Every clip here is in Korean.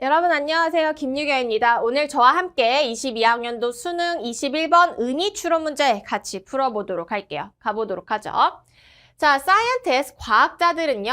여러분 안녕하세요. 김유경입니다. 오늘 저와 함께 22학년도 수능 21번 의미 추론 문제 같이 풀어보도록 할게요. 가보도록 하죠. 자, scientist, 과학자들은요,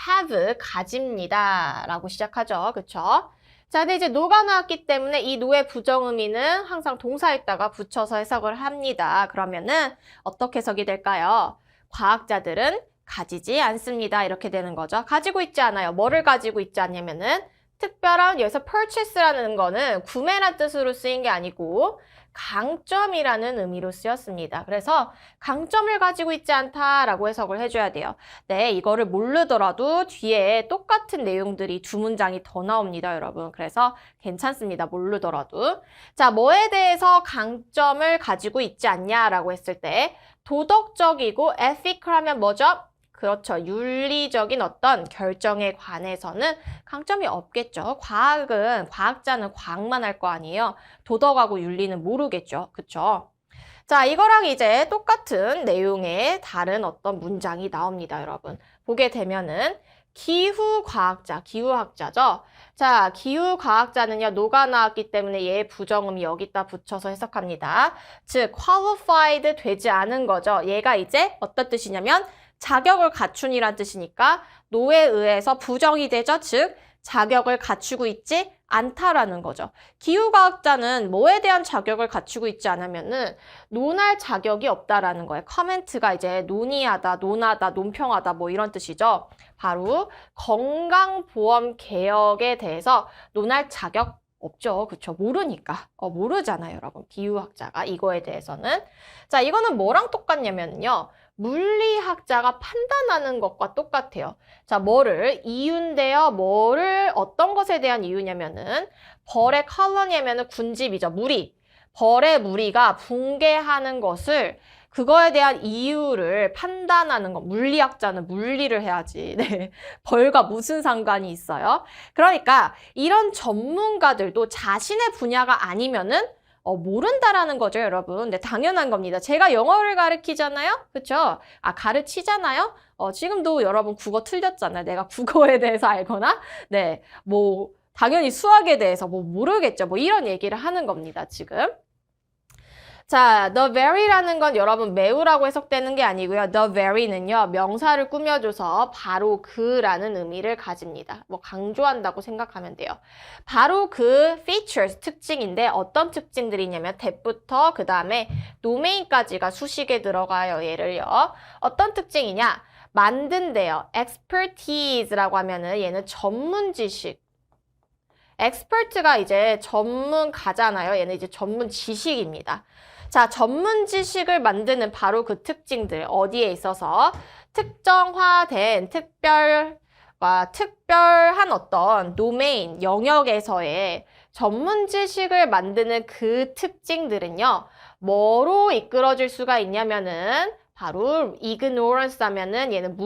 have, 가집니다. 라고 시작하죠. 그쵸? 자, 근데 이제 no가 나왔기 때문에 이 no의 부정의미는 항상 동사에다가 붙여서 해석을 합니다. 그러면은 어떻게 해석이 될까요? 과학자들은 가지지 않습니다. 이렇게 되는 거죠. 가지고 있지 않아요. 뭐를 가지고 있지 않냐면은 특별한 여기서 purchase라는 거는 구매란 뜻으로 쓰인 게 아니고 강점이라는 의미로 쓰였습니다. 그래서 강점을 가지고 있지 않다라고 해석을 해줘야 돼요. 네, 이거를 모르더라도 뒤에 똑같은 내용들이 두 문장이 더 나옵니다, 여러분. 그래서 괜찮습니다, 모르더라도. 자, 뭐에 대해서 강점을 가지고 있지 않냐라고 했을 때 도덕적이고 ethical 하면 뭐죠? 그렇죠. 윤리적인 어떤 결정에 관해서는 강점이 없겠죠. 과학자는 과학만 할 거 아니에요. 도덕하고 윤리는 모르겠죠. 그쵸? 자, 이거랑 이제 똑같은 내용의 다른 어떤 문장이 나옵니다, 여러분. 보게 되면은 기후학자죠. 자, 기후과학자는요, 노가 나왔기 때문에 얘 부정음이 여기다 붙여서 해석합니다. 즉, qualified 되지 않은 거죠. 얘가 이제 어떤 뜻이냐면 자격을 갖춘이란 뜻이니까 노에 의해서 부정이 되죠. 즉, 자격을 갖추고 있지 않다라는 거죠. 기후과학자는 뭐에 대한 자격을 갖추고 있지 않으면은 논할 자격이 없다라는 거예요. 커멘트가 이제 논의하다, 논하다, 논평하다 뭐 이런 뜻이죠. 바로 건강보험 개혁에 대해서 논할 자격 없죠. 그쵸? 모르니까. 모르잖아요, 여러분. 기후학자가 이거에 대해서는. 자, 이거는 뭐랑 똑같냐면요. 물리학자가 판단하는 것과 똑같아요. 자, 이유인데요. 어떤 것에 대한 이유냐면은 벌의 컬러니면은 군집이죠. 벌의 무리가 붕괴하는 것을 그거에 대한 이유를 판단하는 거. 물리학자는 물리를 해야지. 네. 벌과 무슨 상관이 있어요? 그러니까 이런 전문가들도 자신의 분야가 아니면은 모른다라는 거죠, 여러분. 네, 당연한 겁니다. 제가 영어를 가르치잖아요? 그쵸? 가르치잖아요? 지금도 여러분 국어 틀렸잖아요. 내가 국어에 대해서 알거나, 네, 당연히 수학에 대해서 모르겠죠. 이런 얘기를 하는 겁니다, 지금. 자, the very라는 건 여러분 매우라고 해석되는 게 아니고요. the very는요, 명사를 꾸며줘서 바로 그라는 의미를 가집니다. 강조한다고 생각하면 돼요. 바로 그 features, 특징인데 어떤 특징들이냐면 that부터 그 다음에 domain까지가 수식에 들어가요. 얘를요. 어떤 특징이냐? 만든대요. expertise라고 하면은 얘는 전문 지식. expert가 이제 전문가잖아요. 얘는 이제 전문 지식입니다. 자, 전문 지식을 만드는 바로 그 특징들 어디에 있어서 특정화된 특별한 어떤 도메인, 영역에서의 전문 지식을 만드는 그 특징들은요. 뭐로 이끌어질 수가 있냐면은 바로 ignorance 하면은 얘는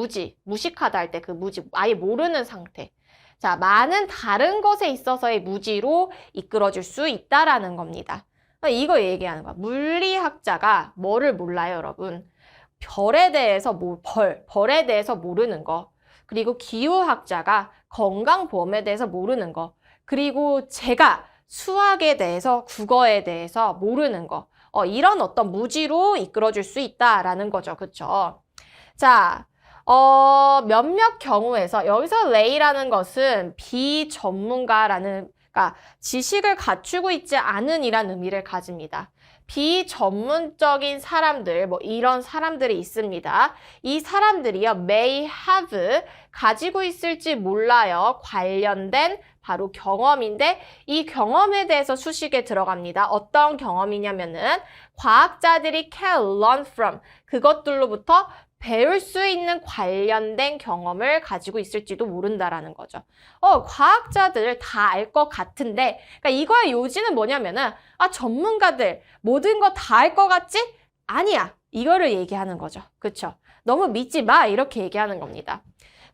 무식하다 할 때 그 무지, 아예 모르는 상태. 자, 많은 다른 것에 있어서의 무지로 이끌어줄 수 있다라는 겁니다. 이거 얘기하는 거야. 물리학자가 뭐를 몰라요, 여러분? 벌에 대해서 모르는 거. 그리고 기후학자가 건강보험에 대해서 모르는 거. 그리고 제가 수학에 대해서, 국어에 대해서 모르는 거. 이런 어떤 무지로 이끌어줄 수 있다라는 거죠. 그쵸? 자, 몇몇 경우에서 여기서 lay라는 것은 비전문가라는 그러니까 지식을 갖추고 있지 않은 이란 의미를 가집니다. 비전문적인 사람들, 이런 사람들이 있습니다. 이 사람들이요, may have, 가지고 있을지 몰라요. 관련된 바로 경험인데 이 경험에 대해서 수식에 들어갑니다. 어떤 경험이냐면은 과학자들이 can learn from, 그것들로부터 배울 수 있는 관련된 경험을 가지고 있을지도 모른다라는 거죠. 과학자들 다 알 것 같은데, 그러니까 이거의 요지는 뭐냐면은, 전문가들 모든 거 다 알 것 같지? 아니야. 이거를 얘기하는 거죠. 그쵸? 너무 믿지 마. 이렇게 얘기하는 겁니다.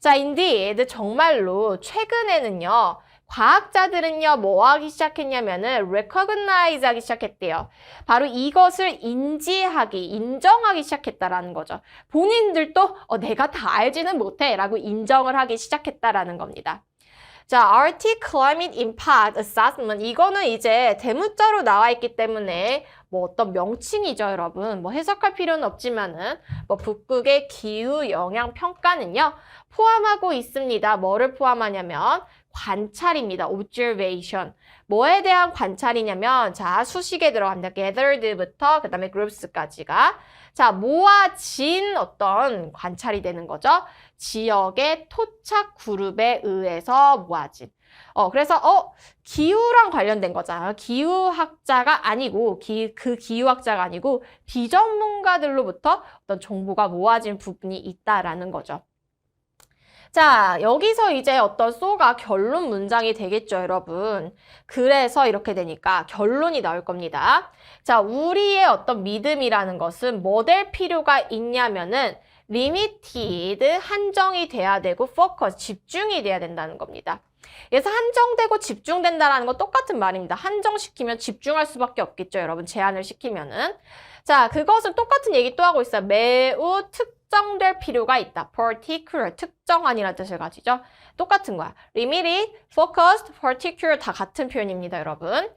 자, indeed, 정말로 최근에는요, 과학자들은요, 뭐 하기 시작했냐면은 recognize 하기 시작했대요. 바로 이것을 인정하기 시작했다라는 거죠. 본인들도 내가 다 알지는 못해 라고 인정을 하기 시작했다라는 겁니다. 자, Arctic Climate Impact Assessment. 이거는 이제 대문자로 나와 있기 때문에 뭐 어떤 명칭이죠, 여러분. 뭐 해석할 필요는 없지만은 뭐 북극의 기후 영향 평가는요, 포함하고 있습니다. 뭐를 포함하냐면 관찰입니다. observation. 뭐에 대한 관찰이냐면 자, 수식에 들어갑니다. gathered부터 그다음에 groups까지가 자, 모아진 어떤 관찰이 되는 거죠. 지역의 토착 그룹에 의해서 모아진. 그래서 기후랑 관련된 거잖아요. 기후학자가 아니고 그 기후학자가 아니고 비전문가들로부터 어떤 정보가 모아진 부분이 있다라는 거죠. 자, 여기서 이제 어떤 소가 결론 문장이 되겠죠, 여러분. 그래서 이렇게 되니까 결론이 나올 겁니다. 자, 우리의 어떤 믿음이라는 것은 뭐 될 필요가 있냐면은 limited, 한정이 돼야 되고 focus, 집중이 돼야 된다는 겁니다. 그래서 한정되고 집중된다라는 건 똑같은 말입니다. 한정시키면 집중할 수밖에 없겠죠, 여러분. 제한을 시키면은. 자, 그것은 똑같은 얘기 또 하고 있어요. 매우 특정될 필요가 있다. particular, 특정한이라는 뜻을 가지죠. 똑같은 거야. limited, focused, particular 다 같은 표현입니다, 여러분.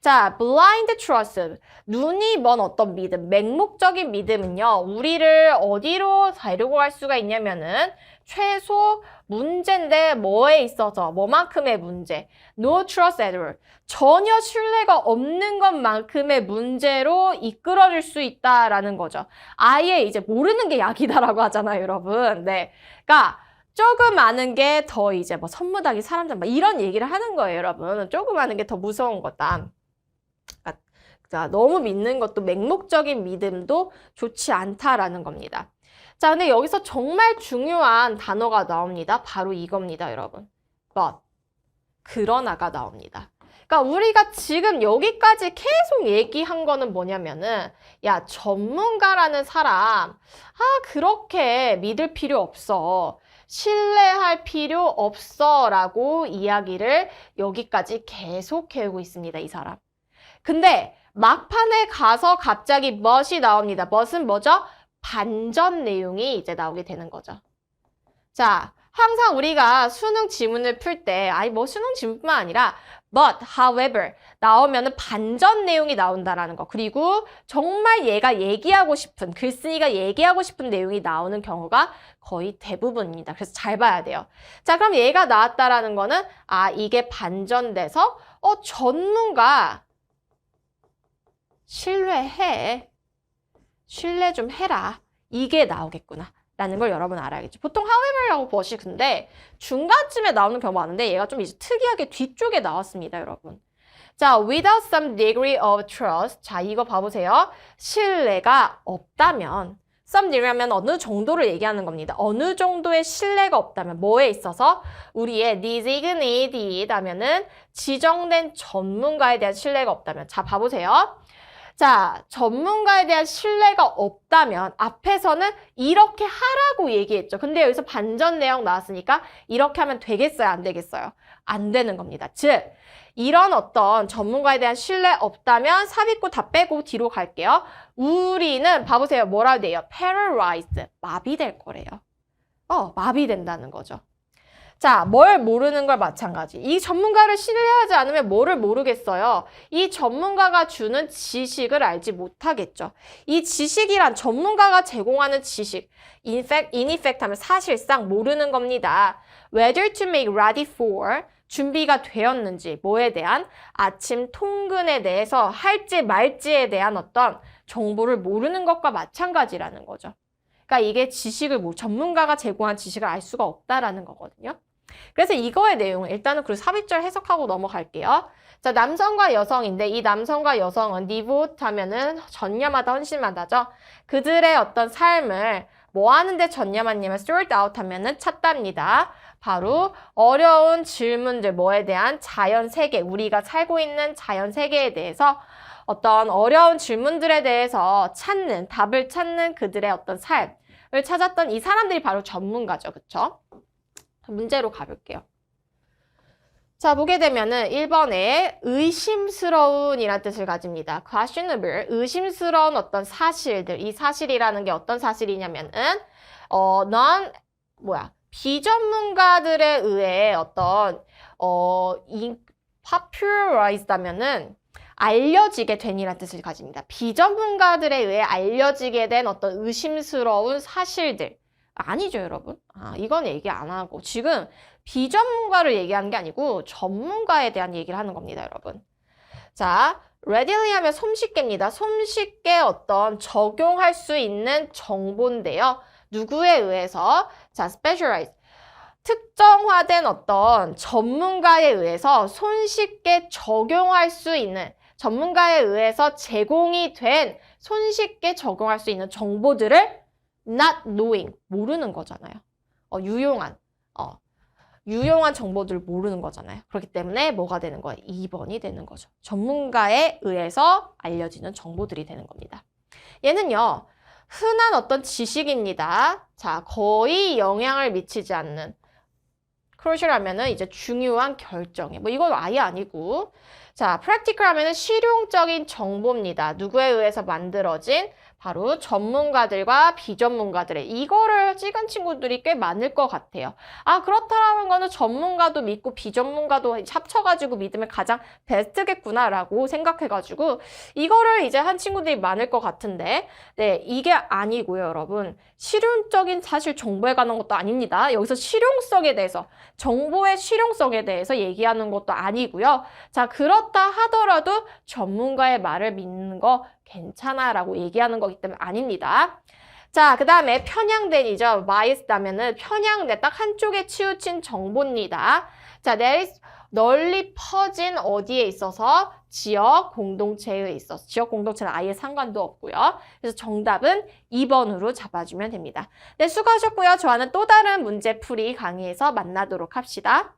자, blind trust, 눈이 먼 어떤 믿음, 맹목적인 믿음은요, 우리를 어디로 데리고 갈 수가 있냐면은 최소 문제인데 뭐에 있어서, 뭐만큼의 문제, no trust at all, 전혀 신뢰가 없는 것만큼의 문제로 이끌어질 수 있다라는 거죠. 아예 이제 모르는 게 약이다라고 하잖아요, 여러분. 네, 그러니까 조금 아는 게 더 이제 뭐 선무당이 사람들 막 이런 얘기를 하는 거예요, 여러분. 조금 아는 게 더 무서운 거다. 자, 너무 믿는 것도 맹목적인 믿음도 좋지 않다라는 겁니다. 자, 근데 여기서 정말 중요한 단어가 나옵니다. 바로 이겁니다, 여러분. but, 그러나가 나옵니다. 그러니까 우리가 지금 여기까지 계속 얘기한 거는 뭐냐면은 야, 전문가라는 사람 그렇게 믿을 필요 없어. 신뢰할 필요 없어 라고 이야기를 여기까지 계속 해오고 있습니다, 이 사람. 근데 막판에 가서 갑자기 but이 나옵니다. but은 뭐죠? 반전 내용이 이제 나오게 되는 거죠. 자, 항상 우리가 수능 지문을 풀 때, 뭐 수능 지문뿐만 아니라 but, however 나오면은 반전 내용이 나온다라는 거. 그리고 정말 얘가 얘기하고 싶은, 글쓴이가 얘기하고 싶은 내용이 나오는 경우가 거의 대부분입니다. 그래서 잘 봐야 돼요. 자, 그럼 얘가 나왔다라는 거는 이게 반전돼서 전문가 신뢰해. 신뢰 좀 해라. 이게 나오겠구나. 라는 걸 여러분 알아야겠죠. 보통 however라고 but이 근데 중간쯤에 나오는 경우가 많은데 얘가 좀 이제 특이하게 뒤쪽에 나왔습니다, 여러분. 자, without some degree of trust. 자, 이거 봐보세요. 신뢰가 없다면 some degree 하면 어느 정도를 얘기하는 겁니다. 어느 정도의 신뢰가 없다면 뭐에 있어서 우리의 designated 하면은 지정된 전문가에 대한 신뢰가 없다면 자, 봐보세요. 자, 전문가에 대한 신뢰가 없다면 앞에서는 이렇게 하라고 얘기했죠. 근데 여기서 반전 내용 나왔으니까 이렇게 하면 되겠어요? 안 되겠어요? 안 되는 겁니다. 즉, 이런 어떤 전문가에 대한 신뢰 없다면 삽입구 다 빼고 뒤로 갈게요. 우리는 봐보세요. 뭐라 돼요? paralyzed, 마비될 거래요. 마비된다는 거죠. 자, 뭘 모르는 걸 마찬가지. 이 전문가를 신뢰하지 않으면 뭐를 모르겠어요? 이 전문가가 주는 지식을 알지 못하겠죠. 이 지식이란 전문가가 제공하는 지식, in effect 하면 사실상 모르는 겁니다. Whether to make ready for, 준비가 되었는지, 뭐에 대한 아침 통근에 대해서 할지 말지에 대한 어떤 정보를 모르는 것과 마찬가지라는 거죠. 그러니까 이게 전문가가 제공한 지식을 알 수가 없다라는 거거든요. 그래서 이거의 내용은 일단은 그리고 삽입절 해석하고 넘어갈게요. 자, 남성과 여성인데 이 남성과 여성은 devote 하면은 전념하다, 헌신하다죠. 그들의 어떤 삶을 뭐 하는데 전념하냐면 sort out 하면은 찾답니다. 바로 어려운 질문들, 뭐에 대한 자연 세계, 우리가 살고 있는 자연 세계에 대해서 어떤 어려운 질문들에 대해서 답을 찾는 그들의 어떤 삶을 찾았던 이 사람들이 바로 전문가죠. 그쵸? 문제로 가볼게요. 자, 보게 되면은 1번에 의심스러운 이라는 뜻을 가집니다. questionable, 의심스러운 어떤 사실들. 이 사실이라는 게 어떤 사실이냐면은 비전문가들에 의해 어떤 popularized 하면은 알려지게 된이라는 뜻을 가집니다. 비전문가들에 의해 알려지게 된 어떤 의심스러운 사실들. 아니죠, 여러분. 이건 얘기 안 하고 지금 비전문가를 얘기하는 게 아니고 전문가에 대한 얘기를 하는 겁니다, 여러분. 자, readily 하면 손쉽게입니다. 손쉽게 어떤 적용할 수 있는 정보인데요. 누구에 의해서? 자, specialize. 특정화된 어떤 전문가에 의해서 손쉽게 적용할 수 있는 전문가에 의해서 제공이 된 손쉽게 적용할 수 있는 정보들을 not knowing, 모르는 거잖아요. 유용한 정보들을 모르는 거잖아요. 그렇기 때문에 뭐가 되는 거예요? 2번이 되는 거죠. 전문가에 의해서 알려지는 정보들이 되는 겁니다. 얘는요, 흔한 어떤 지식입니다. 자, 거의 영향을 미치지 않는. crucial 하면은 이제 중요한 결정에. 뭐 이건 아예 아니고. 자, practical 하면은 실용적인 정보입니다. 누구에 의해서 만들어진? 바로 전문가들과 비전문가들의 이거를 찍은 친구들이 꽤 많을 것 같아요. 그렇다라는 거는 전문가도 믿고 비전문가도 합쳐가지고 믿으면 가장 베스트겠구나라고 생각해가지고 이거를 이제 한 친구들이 많을 것 같은데 네, 이게 아니고요, 여러분. 실용적인 사실 정보에 관한 것도 아닙니다. 여기서 실용성에 대해서 정보의 실용성에 대해서 얘기하는 것도 아니고요. 자, 그렇다 하더라도 전문가의 말을 믿는 거 괜찮아라고 얘기하는 거기 때문에 아닙니다. 자, 그 다음에 편향된이죠. biased 하면은 편향된 딱 한쪽에 치우친 정보입니다. 자, 널리 퍼진 어디에 있어서? 지역 공동체에 있어서. 지역 공동체는 아예 상관도 없고요. 그래서 정답은 2번으로 잡아주면 됩니다. 네, 수고하셨고요. 저와는 또 다른 문제풀이 강의에서 만나도록 합시다.